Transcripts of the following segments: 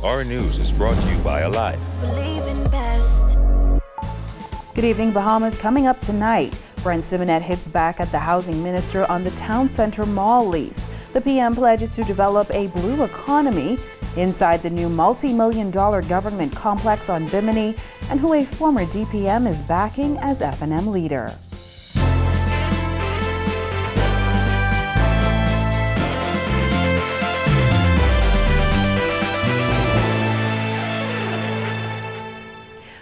Our news is brought to you by Alive. Good evening, Bahamas. Coming up tonight, Brent Simonet hits back at the housing minister on the town center mall lease. The PM pledges to develop a blue economy inside the new multi-million-dollar government complex on Bimini, and who a former DPM is backing as F&M leader.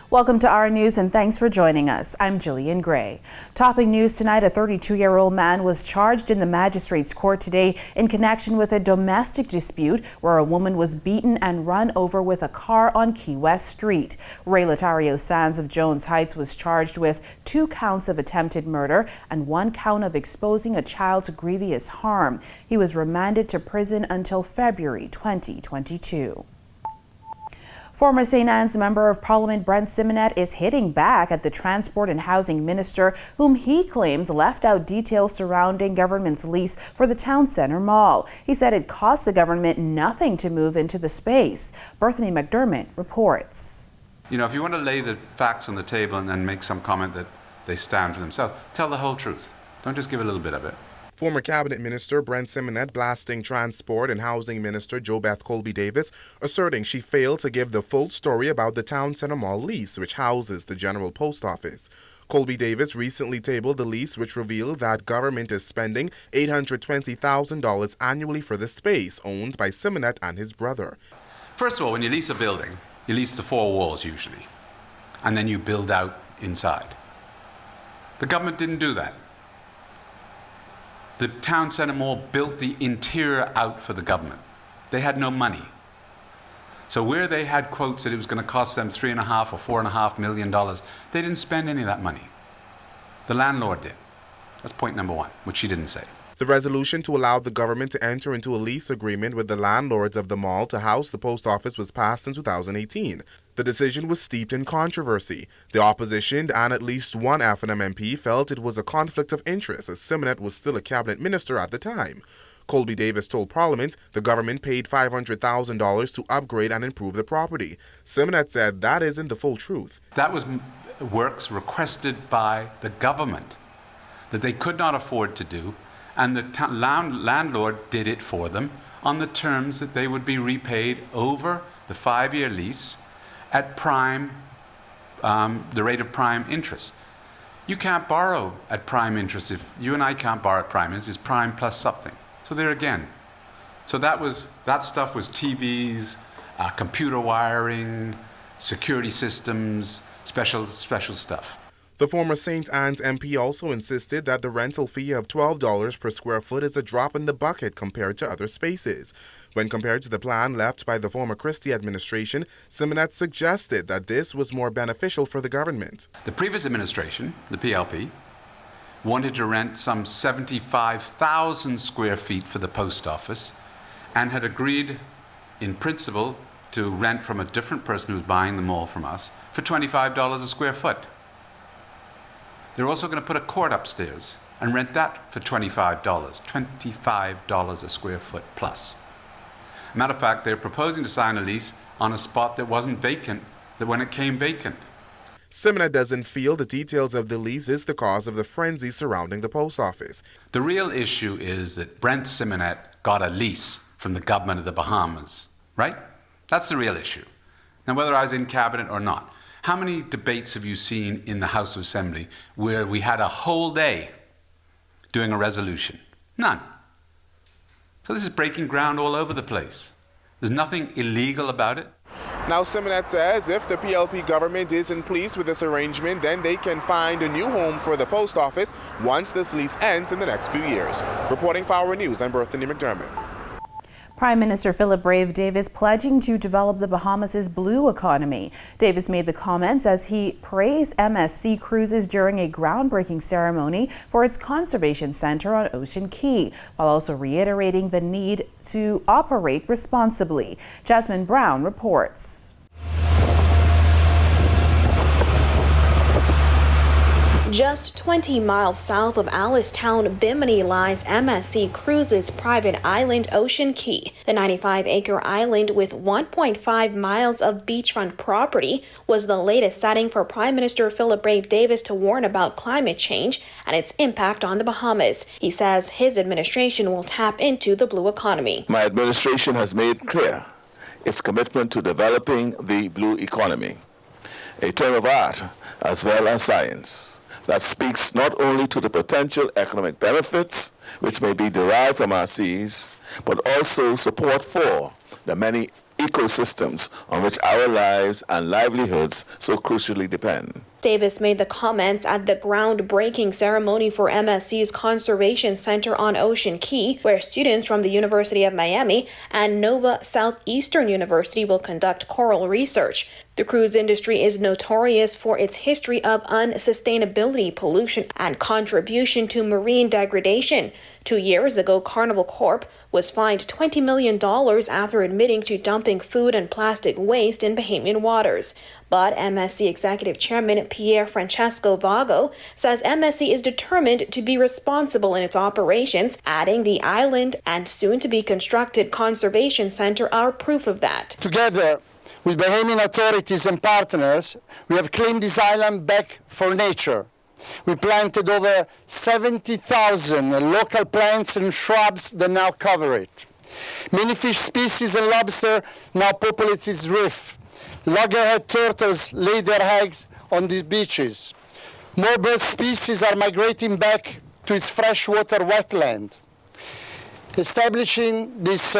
Welcome to our news and thanks for joining us. I'm Jillian Gray. Topping news tonight, a 32-year-old man was charged in the magistrate's court today in connection with a domestic dispute where a woman was beaten and run over with a car on Key West Street. Ray Latario Sands of Jones Heights was charged with 2 counts of attempted murder and 1 count of exposing a child to grievous harm. He was remanded to prison until February 2022. Former St. Anne's Member of Parliament Brent Simonet is hitting back at the Transport and Housing Minister, whom he claims left out details surrounding government's lease for the town centre mall. He said it cost the government nothing to move into the space. Bethany McDermott reports. You know, if you want to lay the facts on the table and then make some comment that they stand for themselves, tell the whole truth. Don't just give a little bit of it. Former Cabinet Minister Brent Simonet blasting Transport and Housing Minister JoBeth Colby-Davis, asserting she failed to give the full story about the town centre mall lease, which houses the General Post Office. Colby-Davis recently tabled the lease, which revealed that government is spending $820,000 annually for the space owned by Simonet and his brother. First of all, when you lease a building, you lease the 4 walls usually, and then you build out inside. The government didn't do that. The town centre mall built the interior out for the government. They had no money. So where they had quotes that it was going to cost them $3.5 or $4.5 million, they didn't spend any of that money. The landlord did. That's point number 1, which she didn't say. The resolution to allow the government to enter into a lease agreement with the landlords of the mall to house the post office was passed in 2018. The decision was steeped in controversy. The opposition and at least one F&M MP felt it was a conflict of interest, as Simonet was still a cabinet minister at the time. Colby-Davis told Parliament the government paid $500,000 to upgrade and improve the property. Simonet said that isn't the full truth. That was works requested by the government that they could not afford to do, and the landlord did it for them on the terms that they would be repaid over the 5-year lease at prime, the rate of prime interest. You can't borrow at prime interest. If you and I can't borrow at prime interest, it's prime plus something. So there again. So that stuff was TVs, computer wiring, security systems, special stuff. The former St. Anne's MP also insisted that the rental fee of $12 per square foot is a drop in the bucket compared to other spaces. When compared to the plan left by the former Christie administration, Simonet suggested that this was more beneficial for the government. The previous administration, the PLP, wanted to rent some 75,000 square feet for the post office and had agreed in principle to rent from a different person who was buying the mall from us for $25 a square foot. They're also going to put a court upstairs and rent that for $25 a square foot plus. Matter of fact, they're proposing to sign a lease on a spot that wasn't vacant, that when it came vacant. Simonet doesn't feel the details of the lease is the cause of the frenzy surrounding the post office. The real issue is that Brent Simonet got a lease from the government of the Bahamas, right? That's the real issue. Now, whether I was in cabinet or not, how many debates have you seen in the House of Assembly where we had a whole day doing a resolution? None. So this is breaking ground all over the place. There's nothing illegal about it. Now, Simonet says if the PLP government isn't pleased with this arrangement, then they can find a new home for the post office once this lease ends in the next few years. Reporting for Our News, I'm Bethany McDermott. Prime Minister Philip Brave Davis pledging to develop the Bahamas' blue economy. Davis made the comments as he praised MSC Cruises during a groundbreaking ceremony for its conservation center on Ocean Key, while also reiterating the need to operate responsibly. Jasmine Brown reports. Just 20 miles south of Alice-town, Bimini lies MSC Cruises' private island Ocean Key. The 95-acre island with 1.5 miles of beachfront property was the latest setting for Prime Minister Philip Brave Davis to warn about climate change and its impact on the Bahamas. He says his administration will tap into the blue economy. My administration has made clear its commitment to developing the blue economy, a term of art as well as science that speaks not only to the potential economic benefits which may be derived from our seas, but also support for the many ecosystems on which our lives and livelihoods so crucially depend. Davis made the comments at the groundbreaking ceremony for MSC's Conservation Center on Ocean Key, where students from the University of Miami and Nova Southeastern University will conduct coral research. The cruise industry is notorious for its history of unsustainability, pollution, and contribution to marine degradation. 2 years ago, Carnival Corp was fined $20 million after admitting to dumping food and plastic waste in Bahamian waters. But MSC Executive Chairman Pierre Francesco Vago says MSC is determined to be responsible in its operations, adding the island and soon-to-be-constructed conservation center are proof of that. Together with Bahamian authorities and partners, we have claimed this island back for nature. We planted over 70,000 local plants and shrubs that now cover it. Many fish species and lobster now populate its reef. Loggerhead turtles lay their eggs on these beaches. More bird species are migrating back to its freshwater wetland. Establishing this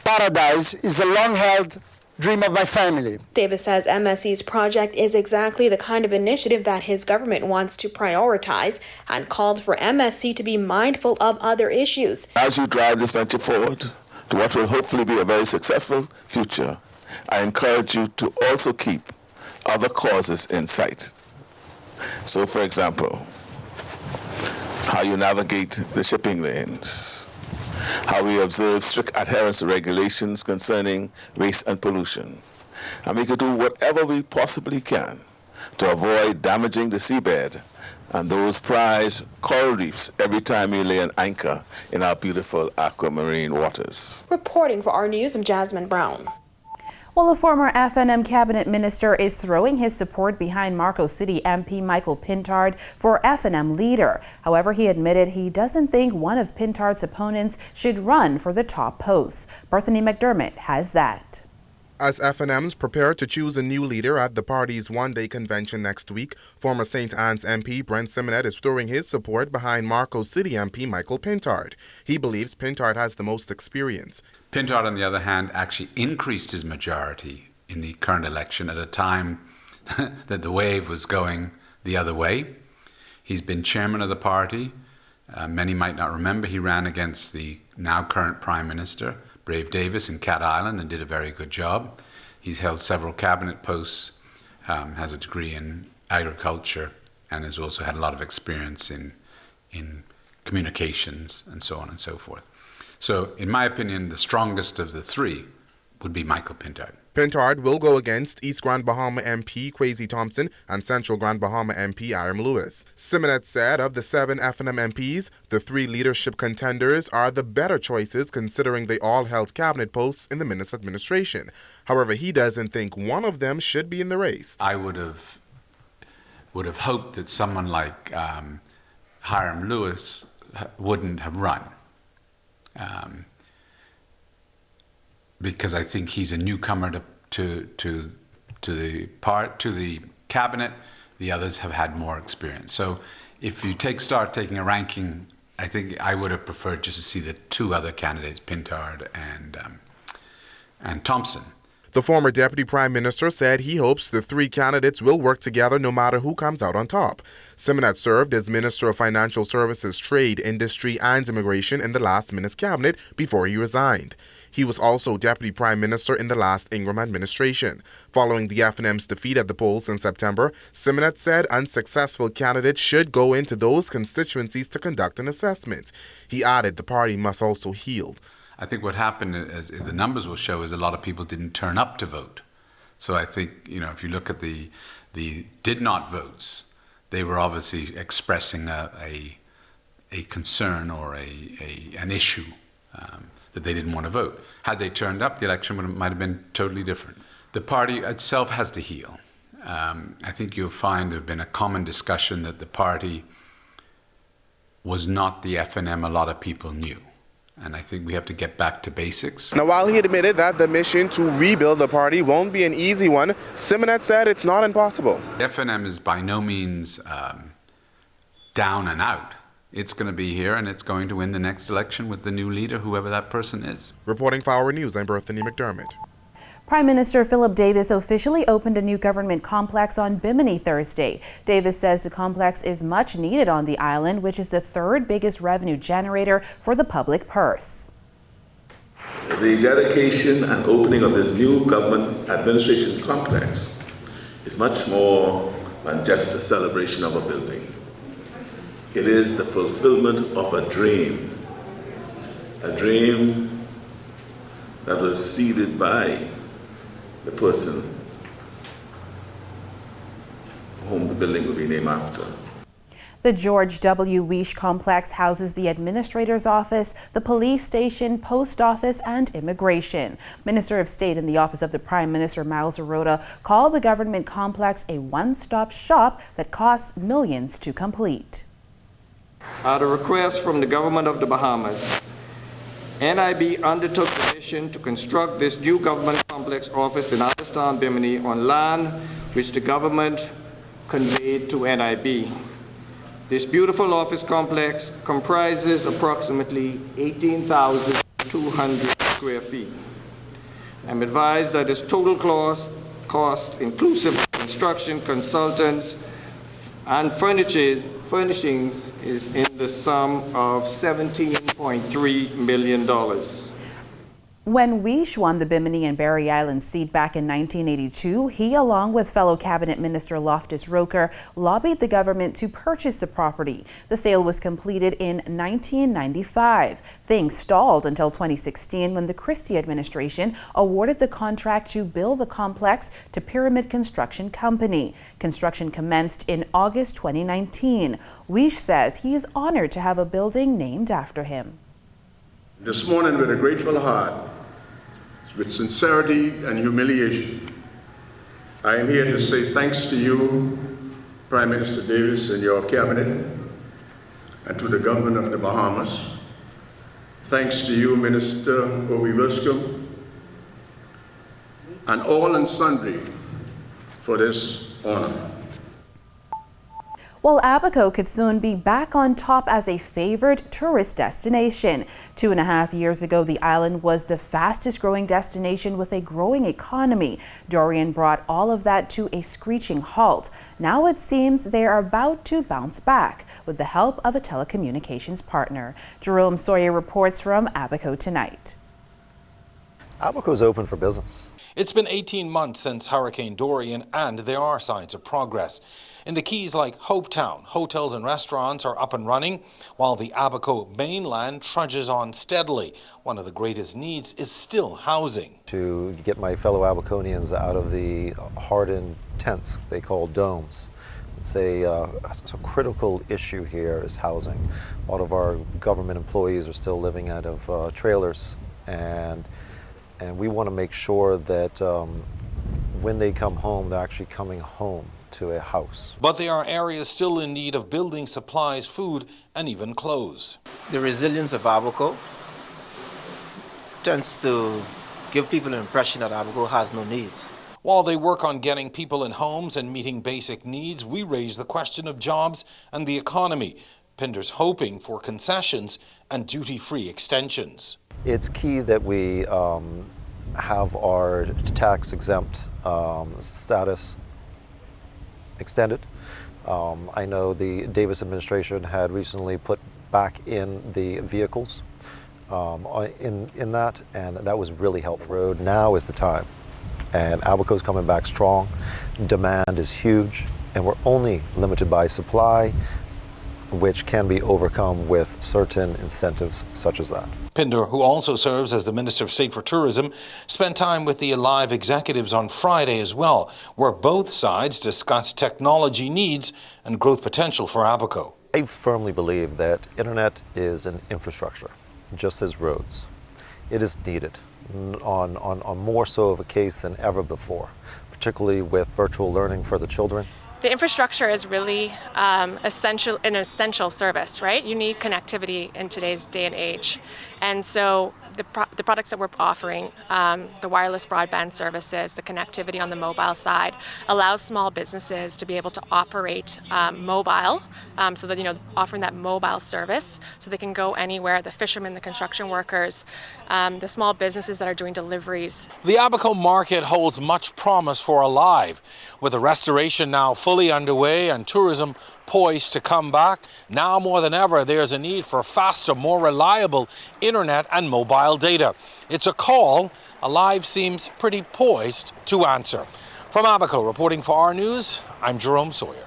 paradise is a long-held dream of my family. Davis says MSC's project is exactly the kind of initiative that his government wants to prioritize and called for MSC to be mindful of other issues. As you drive this venture forward to what will hopefully be a very successful future, I encourage you to also keep other causes in sight. So, for example, how you navigate the shipping lanes, how we observe strict adherence to regulations concerning waste and pollution. And we could do whatever we possibly can to avoid damaging the seabed and those prized coral reefs every time we lay an anchor in our beautiful aquamarine waters. Reporting for our news, I'm Jasmine Brown. Well, a former FNM cabinet minister is throwing his support behind Marco City MP Michael Pintard for FNM leader. However, he admitted he doesn't think one of Pintard's opponents should run for the top post. Bethany McDermott has that. As FNMs prepare to choose a new leader at the party's one-day convention next week, former St. Anne's MP Brent Simonet is throwing his support behind Marco City MP Michael Pintard. He believes Pintard has the most experience. Pintard, on the other hand, actually increased his majority in the current election at a time that the wave was going the other way. He's been chairman of the party. Many might not remember he ran against the now current Prime Minister, Brave Davis, in Cat Island and did a very good job. He's held several cabinet posts, has a degree in agriculture, and has also had a lot of experience in communications and so on and so forth. So, in my opinion, the strongest of the three would be Michael Pintard. Pintard will go against East Grand Bahama MP Kwesi Thompson and Central Grand Bahama MP Aram Lewis. Simonet said of the 7 FNM MPs, the 3 leadership contenders are the better choices considering they all held cabinet posts in the Minnis administration. However, he doesn't think one of them should be in the race. I would have hoped that someone like Hiram Lewis wouldn't have run. Because I think he's a newcomer to the cabinet. The others have had more experience. So if you start taking a ranking, I think I would have preferred just to see the 2 other candidates, Pintard and Thompson. The former Deputy Prime Minister said he hopes the 3 candidates will work together no matter who comes out on top. Simonet served as Minister of Financial Services, Trade, Industry and Immigration in the last Minnis cabinet before he resigned. He was also Deputy Prime Minister in the last Ingram administration. Following the FNM's defeat at the polls in September, Simonet said unsuccessful candidates should go into those constituencies to conduct an assessment. He added the party must also heal. I think what happened, as the numbers will show, is a lot of people didn't turn up to vote. So I think, if you look at the did not votes, they were obviously expressing a concern or an issue that they didn't want to vote. Had they turned up, the election might have been totally different. The party itself has to heal. I think you'll find there have been a common discussion that the party was not the FNM a lot of people knew. And I think we have to get back to basics. Now, while he admitted that the mission to rebuild the party won't be an easy one, Simonet said it's not impossible. FNM is by no means down and out. It's going to be here, and it's going to win the next election with the new leader, whoever that person is. Reporting for Our News, I'm Berthany McDermott. Prime Minister Philip Davis officially opened a new government complex on Bimini Thursday. Davis says the complex is much needed on the island, which is the third biggest revenue generator for the public purse. The dedication and opening of this new government administration complex is much more than just a celebration of a building. It is the fulfillment of a dream that was seeded by the person whom the building will be named after. The George W. Weish complex houses the administrator's office, the police station, post office, and immigration. Minister of State in the office of the Prime Minister, Miles Arruda, called the government complex a one-stop shop that costs millions to complete. At a request from the government of the Bahamas, NIB undertook the mission to construct this new government complex office in Allenstown, Bimini, on land which the government conveyed to NIB. This beautiful office complex comprises approximately 18,200 square feet. I'm advised that its total cost inclusive of construction, consultants, and furnishings is in the sum of $17.3 million. When Weish won the Bimini and Barry Island seat back in 1982, he, along with fellow Cabinet Minister Loftus Roker, lobbied the government to purchase the property. The sale was completed in 1995. Things stalled until 2016 when the Christie administration awarded the contract to build the complex to Pyramid Construction Company. Construction commenced in August 2019. Weish says he is honored to have a building named after him. This morning, with a grateful heart, with sincerity and humiliation, I am here to say thanks to you, Prime Minister Davis and your cabinet, and to the government of the Bahamas. Thanks to you, Minister Obi Wiscombe, and all and sundry for this honor. Well, Abaco could soon be back on top as a favored tourist destination. 2.5 years ago, the island was the fastest growing destination with a growing economy. Dorian brought all of that to a screeching halt. Now it seems they are about to bounce back with the help of a telecommunications partner. Jerome Sawyer reports from Abaco tonight. Abaco is open for business. It's been 18 months since Hurricane Dorian, and there are signs of progress. In the Keys like Hopetown, hotels and restaurants are up and running, while the Abaco mainland trudges on steadily. One of the greatest needs is still housing. To get my fellow Abaconians out of the hardened tents they call domes. It's a critical issue here is housing. A lot of our government employees are still living out of trailers, and we want to make sure that when they come home, they're actually coming home to a house. But there are areas still in need of building supplies, food, and even clothes. The resilience of Abaco tends to give people an impression that Abaco has no needs. While they work on getting people in homes and meeting basic needs, we raise the question of jobs and the economy. Pinder's hoping for concessions and duty-free extensions. It's key that we have our tax-exempt status extended. I know the Davis administration had recently put back in the vehicles in that, and that was really helpful. Now is the time, and Abaco's coming back strong. Demand is huge, and we're only limited by supply which can be overcome with certain incentives such as that. Pinder, who also serves as the Minister of State for Tourism, spent time with the Alive executives on Friday as well, where both sides discussed technology needs and growth potential for Abaco. I firmly believe that internet is an infrastructure, just as roads. It is needed on more so of a case than ever before, particularly with virtual learning for the children. The infrastructure is really an essential service, right? You need connectivity in today's day and age. And so the products that we're offering, the wireless broadband services, the connectivity on the mobile side, allows small businesses to be able to operate mobile, so that, offering that mobile service so they can go anywhere, the fishermen, the construction workers, the small businesses that are doing deliveries. The Abaco market holds much promise for Alive. With the restoration now fully underway and tourism poised to come back, now more than ever there's a need for faster, more reliable internet and mobile data. It's a call Alive seems pretty poised to answer. From Abaco, reporting for our news, I'm Jerome Sawyer.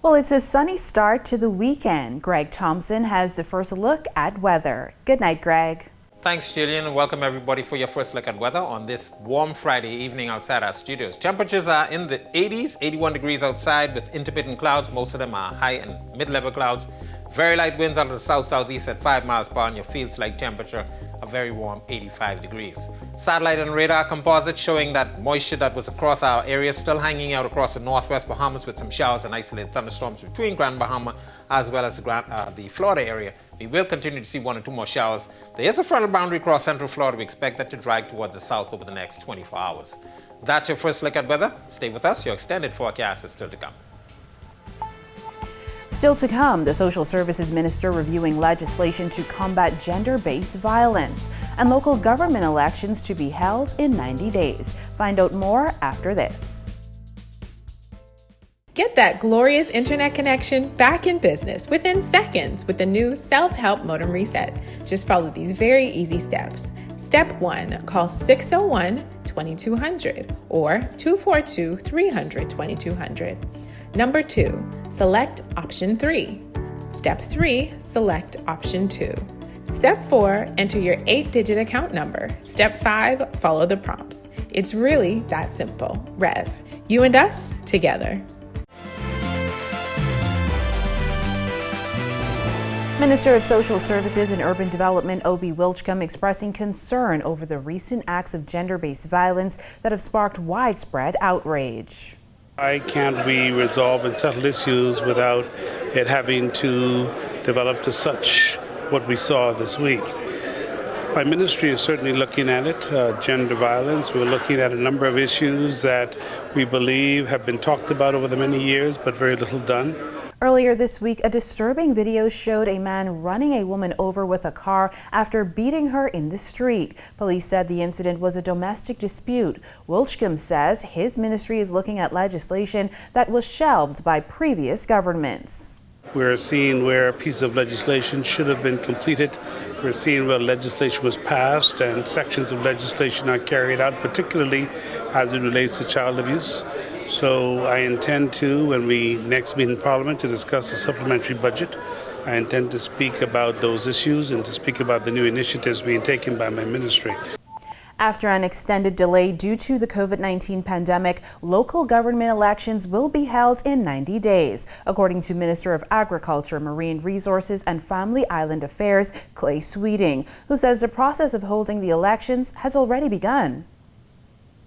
Well, it's a sunny start to the weekend. Greg Thompson has the first look at weather. Good night, Greg. Thanks, Jillian, and welcome everybody for your first look at weather on this warm Friday evening outside our studios. Temperatures are in the 80s, 81 degrees outside with intermittent clouds. Most of them are high and mid-level clouds. Very light winds out of the south-southeast at 5 miles per hour, and your feels-like temperature a very warm 85 degrees. Satellite and radar composite showing that moisture that was across our area still hanging out across the northwest Bahamas with some showers and isolated thunderstorms between Grand Bahama as well as the Florida area. We will continue to see 1 or 2 more showers. There is a frontal boundary across central Florida. We expect that to drag towards the south over the next 24 hours. That's your first look at weather. Stay with us. Your extended forecast is still to come. Still to come, the Social Services Minister reviewing legislation to combat gender-based violence, and local government elections to be held in 90 days. Find out more after this. Get that glorious internet connection back in business within seconds with the new self-help modem reset. Just follow these very easy steps. Step 1, call 601-2200 or 242-300-2200. Number 2, select option 3. Step 3, select option 2. Step 4, enter your 8-digit account number. Step 5, follow the prompts. It's really that simple. Rev, you and us together. Minister of Social Services and Urban Development Obi Wilchcombe expressing concern over the recent acts of gender-based violence that have sparked widespread outrage. Why can't we resolve and settle issues without it having to develop to such what we saw this week? My ministry is certainly looking at it, gender violence. We're looking at a number of issues that we believe have been talked about over the many years, but very little done. Earlier this week, a disturbing video showed a man running a woman over with a car after beating her in the street. Police said the incident was a domestic dispute. Wilchcombe says his ministry is looking at legislation that was shelved by previous governments. We're seeing where a piece of legislation should have been completed. We're seeing where legislation was passed and sections of legislation are carried out, particularly as it relates to child abuse. So I intend to, when we next meet in Parliament to discuss the supplementary budget, I intend to speak about those issues and to speak about the new initiatives being taken by my ministry. After an extended delay due to the COVID-19 pandemic, local government elections will be held in 90 days, according to Minister of Agriculture, Marine Resources and Family Island Affairs, Clay Sweeting, who says the process of holding the elections has already begun.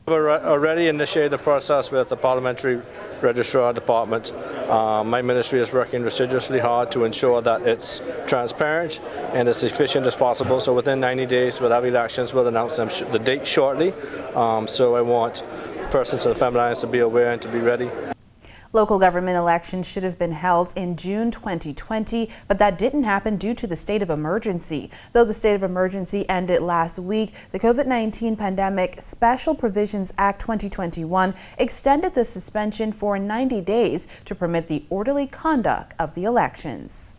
We've already initiated the process with the Parliamentary Registrar Department. My ministry is working assiduously hard to ensure that it's transparent and as efficient as possible. So within 90 days, we'll have elections. We'll announce the date shortly. So I want persons of the Family Islands to be aware and to be ready. Local government elections should have been held in June 2020, but that didn't happen due to the state of emergency. Though the state of emergency ended last week, the COVID-19 Pandemic Special Provisions Act 2021 extended the suspension for 90 days to permit the orderly conduct of the elections.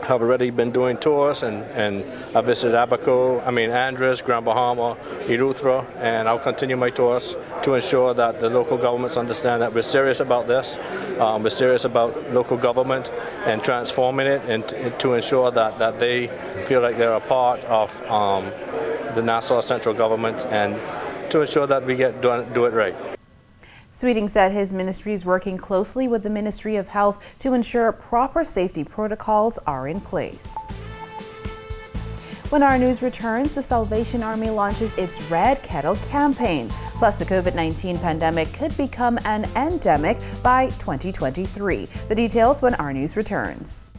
have already been doing tours, and I visited Abaco, Andres, Grand Bahama, Eleuthera, and I'll continue my tours to ensure that the local governments understand that we're serious about this. We're serious about local government and transforming it, and to ensure that they feel like they're a part of the Nassau central government, and to ensure that we do it right. Sweeting said his ministry is working closely with the Ministry of Health to ensure proper safety protocols are in place. When our news returns, the Salvation Army launches its Red Kettle campaign. Plus, the COVID-19 pandemic could become an endemic by 2023. The details when our news returns.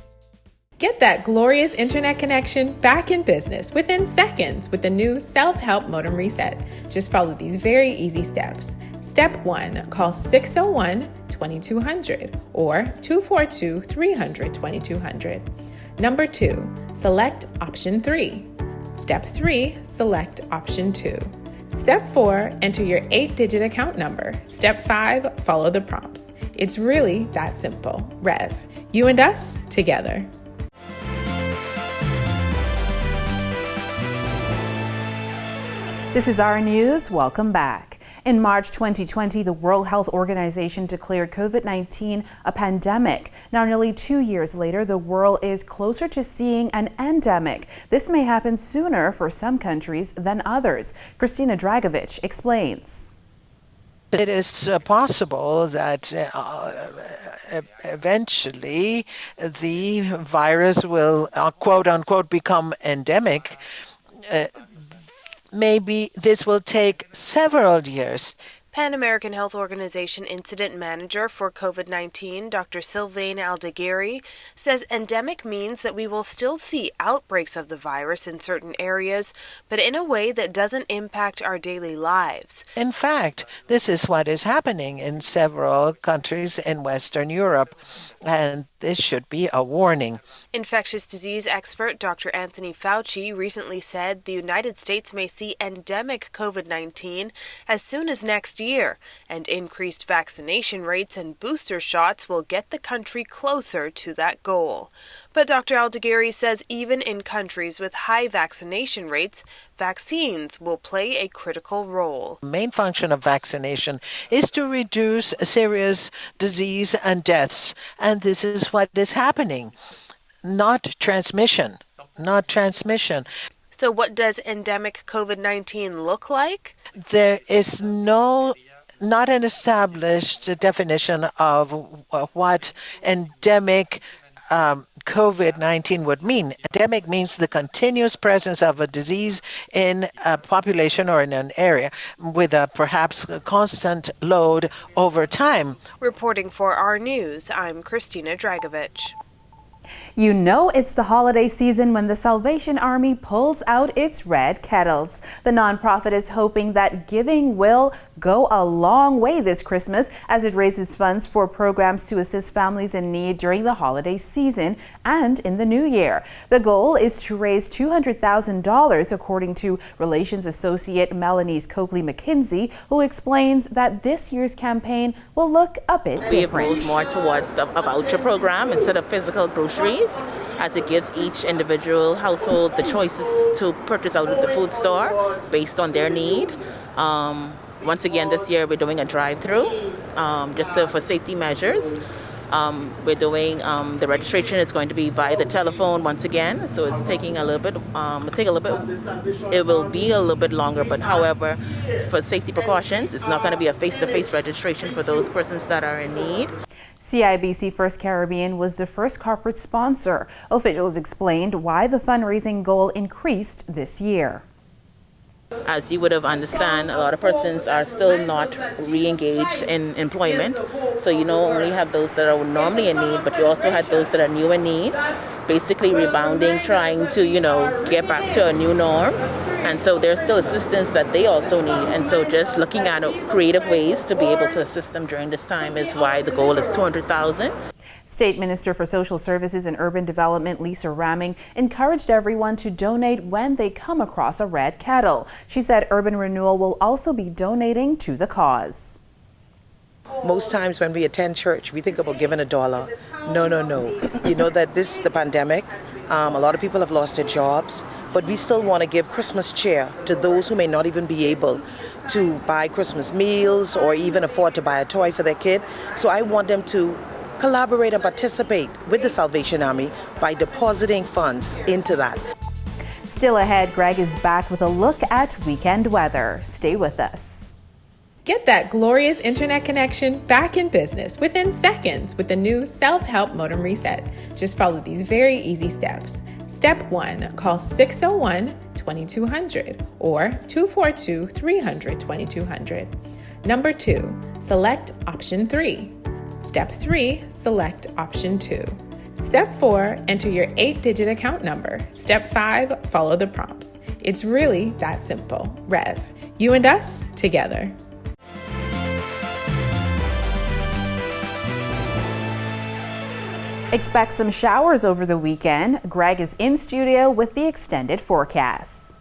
Get that glorious internet connection back in business within seconds with the new self-help modem reset. Just follow these very easy steps. Step 1, call 601-2200 or 242-300-2200. Number 2, select option 3. Step 3, select option 2. Step 4, enter your 8-digit account number. Step 5, follow the prompts. It's really that simple. Rev, you and us together. This is our news. Welcome back. In March 2020, the World Health Organization declared COVID-19 a pandemic. Now, nearly 2 years later, the world is closer to seeing an endemic. This may happen sooner for some countries than others. Christina Dragovich explains. It is possible that eventually the virus will, quote unquote, become endemic. Maybe this will take several years. Pan American Health Organization Incident Manager for COVID-19, Dr. Sylvain Aldeguerri, says endemic means that we will still see outbreaks of the virus in certain areas, but in a way that doesn't impact our daily lives. In fact, this is what is happening in several countries in Western Europe, and this should be a warning. Infectious disease expert Dr. Anthony Fauci recently said the United States may see endemic COVID-19 as soon as next year, and increased vaccination rates and booster shots will get the country closer to that goal. But Dr. Aldeguerri says even in countries with high vaccination rates, vaccines will play a critical role. The main function of vaccination is to reduce serious disease and deaths, and this is what is happening. Not transmission. So what does endemic COVID-19 look like? There is not an established definition of what endemic COVID-19 would mean. Endemic means the continuous presence of a disease in a population or in an area with a perhaps constant load over time. Reporting for our news, I'm Christina Dragovich. You know it's the holiday season when the Salvation Army pulls out its red kettles. The nonprofit is hoping that giving will go a long way this Christmas as it raises funds for programs to assist families in need during the holiday season and in the new year. The goal is to raise $200,000, according to Relations Associate Melanie Copley-McKinsey, who explains that this year's campaign will look a bit different. We moved more towards a voucher program instead of physical groceries, as it gives each individual household the choices to purchase out of the food store based on their need. Once again, this year we're doing a drive-through for safety measures. We're doing the registration is going to be via the telephone once again, so it's taking a little bit. It will be a little bit longer, but however, for safety precautions, it's not going to be a face-to-face registration for those persons that are in need. CIBC First Caribbean was the first corporate sponsor. Officials explained why the fundraising goal increased this year. As you would have understand, a lot of persons are still not re-engaged in employment. So you not only have those that are normally in need, but you also have those that are new in need, basically rebounding, trying to, get back to a new norm. And so there's still assistance that they also need. And so just looking at creative ways to be able to assist them during this time is why the goal is $200,000. State Minister for Social Services and Urban Development Lisa Ramming encouraged everyone to donate when they come across a red kettle. She said Urban Renewal will also be donating to the cause. Most times when we attend church, we think about giving $1. No. You know that the pandemic, a lot of people have lost their jobs, but we still want to give Christmas cheer to those who may not even be able to buy Christmas meals or even afford to buy a toy for their kid. So I want them to collaborate and participate with the Salvation Army by depositing funds into that. Still ahead, Greg is back with a look at weekend weather. Stay with us. Get that glorious internet connection back in business within seconds with the new self-help modem reset. Just follow these very easy steps. Step 1, call 601-2200 or 242-300-2200. Number 2, select option 3. Step 3, select option 2. Step 4, enter your 8-digit account number. Step 5, follow the prompts. It's really that simple. Rev, you and us together. Expect some showers over the weekend. Greg is in studio with the extended forecast.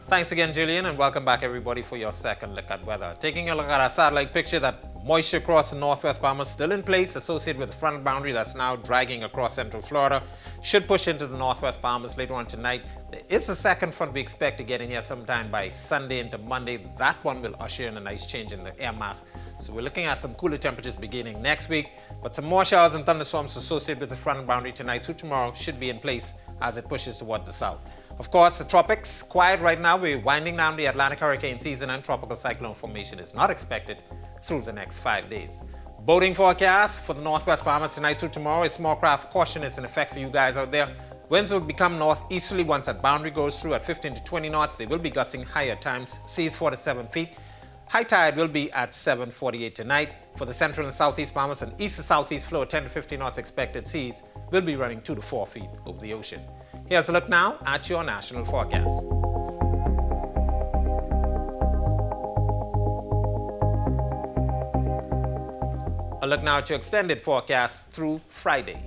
Thanks again, Julian, and welcome back, everybody, for your second look at weather. Taking a look at our satellite picture, that moisture across the northwest Bahamas still in place, associated with the front boundary that's now dragging across central Florida. Should push into the northwest Bahamas later on tonight. There is a second front we expect to get in here sometime by Sunday into Monday. That one will usher in a nice change in the air mass. So we're looking at some cooler temperatures beginning next week, but some more showers and thunderstorms associated with the front boundary tonight through tomorrow should be in place as it pushes towards the south. Of course, the tropics, quiet right now. We're winding down the Atlantic hurricane season, and tropical cyclone formation is not expected through the next 5 days. Boating forecast for the northwest Bahamas tonight through tomorrow. A small craft caution is in effect for you guys out there. Winds will become northeasterly once that boundary goes through at 15 to 20 knots. They will be gusting higher times, seas 4 to 7 feet. High tide will be at 7:48 tonight. For the central and southeast Bahamas, an east to southeast flow, 10 to 15 knots expected. Seas will be running 2 to 4 feet over the ocean. Here's a look now at your national forecast. A look now at your extended forecast through Friday.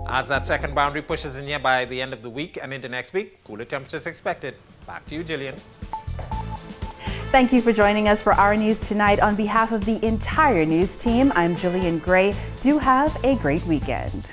As that second boundary pushes in here by the end of the week and into next week, cooler temperatures expected. Back to you, Jillian. Thank you for joining us for our news tonight. On behalf of the entire news team, I'm Jillian Gray. Do have a great weekend.